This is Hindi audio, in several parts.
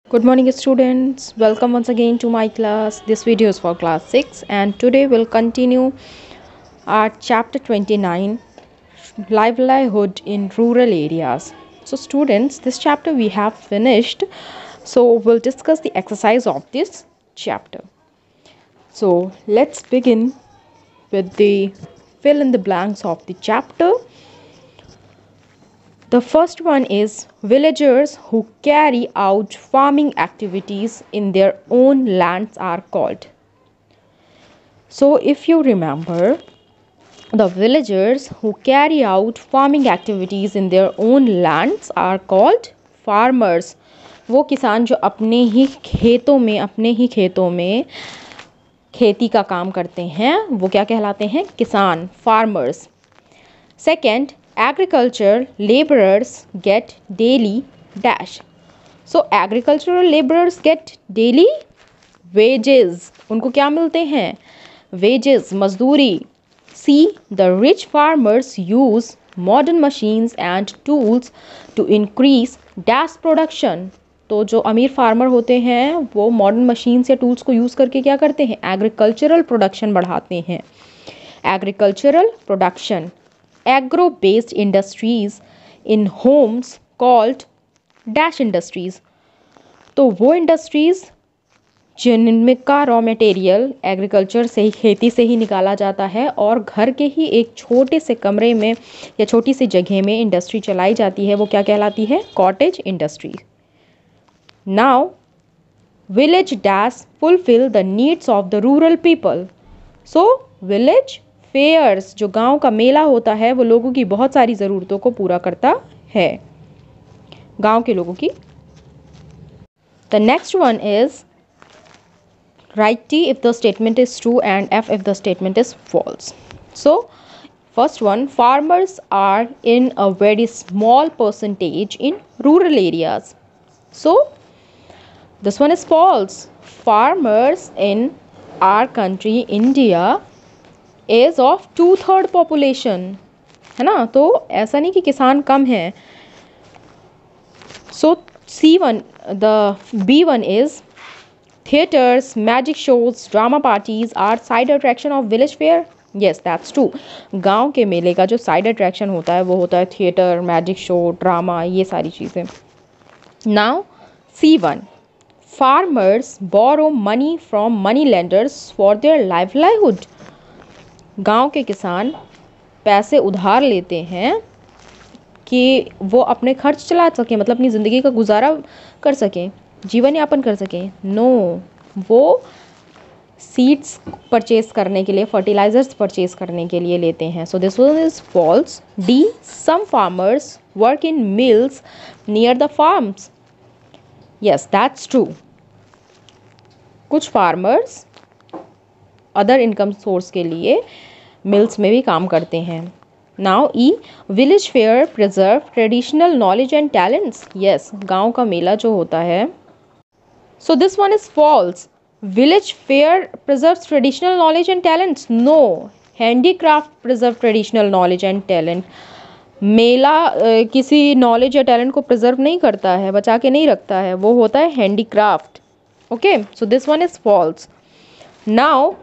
Good morning students, welcome once again to my class. This video is for class 6 and today we'll continue our chapter 29, livelihood in rural areas. So students, this chapter we have finished, so we'll discuss the exercise of this chapter. So let's begin with the fill in the blanks of the chapter. The first one is villagers who carry out farming activities in their own lands are called. So if you remember, the villagers who carry out farming activities in their own lands are called farmers. वो किसान जो अपने ही खेतों में खेती का काम करते हैं वो क्या कहलाते हैं? किसान, farmers. Second, agricultural laborers get daily dash. So agricultural laborers get daily wages. उनको क्या मिलते हैं? Wages, मजदूरी. C, the rich farmers use modern machines and tools to increase dash production. तो जो अमीर फार्मर होते हैं वो मॉडर्न मशीन्स या टूल्स को यूज़ करके क्या करते हैं? एग्रीकल्चरल प्रोडक्शन बढ़ाते हैं. Agricultural production. Agro-based industries in homes called dash industries. तो वो इंडस्ट्रीज़ जिनमें का रॉ मटेरियल एग्रीकल्चर से ही, खेती से ही निकाला जाता है और घर के ही एक छोटे से कमरे में या छोटी सी जगह में इंडस्ट्री चलाई जाती है, वो क्या कहलाती है? Cottage industry. Now village dash fulfil the needs of the rural people. So village fairs, जो गांव का मेला होता है वो लोगों की बहुत सारी ज़रूरतों को पूरा करता है, गांव के लोगों की. The next one is write T if the statement is true and F if the statement is false. So first one, farmers are in a very small percentage in rural areas. So this one is false. Farmers in our country India is of 2/3 population, है ना. तो ऐसा नहीं कि किसान कम है. So C1, the B1 is theatres, magic shows, drama parties are side attraction of village fair. Yes, that's true. गांव के मेले का जो साइड अट्रैक्शन होता है वो होता है थिएटर, मैजिक शो, ड्रामा, ये सारी चीज़ें. Now C1, farmers borrow money from money lenders for their livelihood. गांव के किसान पैसे उधार लेते हैं कि वो अपने खर्च चला सकें, मतलब अपनी ज़िंदगी का गुजारा कर सकें, जीवन यापन कर सकें. नो, वो सीड्स परचेज करने के लिए, फर्टिलाइजर्स परचेज करने के लिए लेते हैं. So this one is false. D, some farmers work in mills near the farms. Yes, that's true. कुछ फार्मर्स अदर इनकम सोर्स के लिए मिल्स में भी काम करते हैं. Now E, village fair preserve traditional knowledge and talents. Yes, गांव का मेला जो होता है. So this one is false. Village fair preserve traditional knowledge and talents. No, handicraft preserve traditional knowledge and talent. मेला किसी नॉलेज या टैलेंट को प्रिजर्व नहीं करता है, बचा के नहीं रखता है, वो होता है handicraft. Okay, so this one is false. Now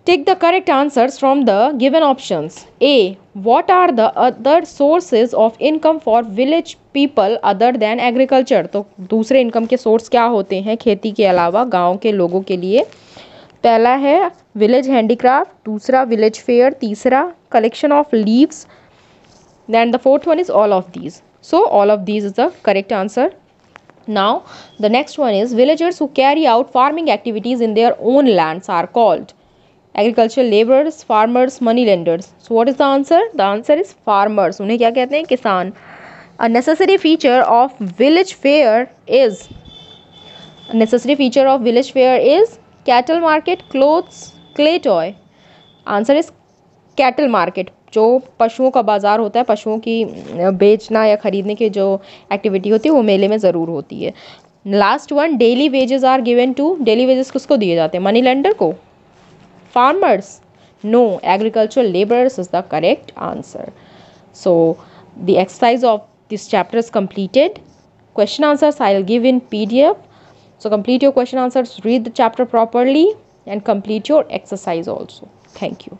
take the correct answers from the given options. A, what are the other sources of income for village people other than agriculture. तो दूसरे इनकम के सोर्स क्या होते हैं खेती के अलावा गांव के लोगों के लिए? पहला है विलेज हैंडीक्राफ्ट, दूसरा विलेज फेयर, तीसरा collection of leaves, then the fourth one is all of these. So all of these is the correct answer. Now the next one is villagers who carry out farming activities in their own lands are called agricultural laborers, farmers, money lenders. So what is the answer? The answer is farmers. उन्हें क्या कहते हैं? किसान. A necessary feature of village fair is cattle market, clothes, clay toy. Answer is cattle market. जो पशुओं का बाज़ार होता है, पशुओं की बेचना या ख़रीदने की जो एक्टिविटी होती है वो मेले में ज़रूर होती है. Last one, daily wages are given to. Daily wages किसको दिए जाते हैं? मनी लेंडर को. Farmers? No, agricultural laborers is the correct answer. So the exercise of this chapter is completed. Question answers I'll give in PDF. So complete your question answers, read the chapter properly, and complete your exercise also. Thank you.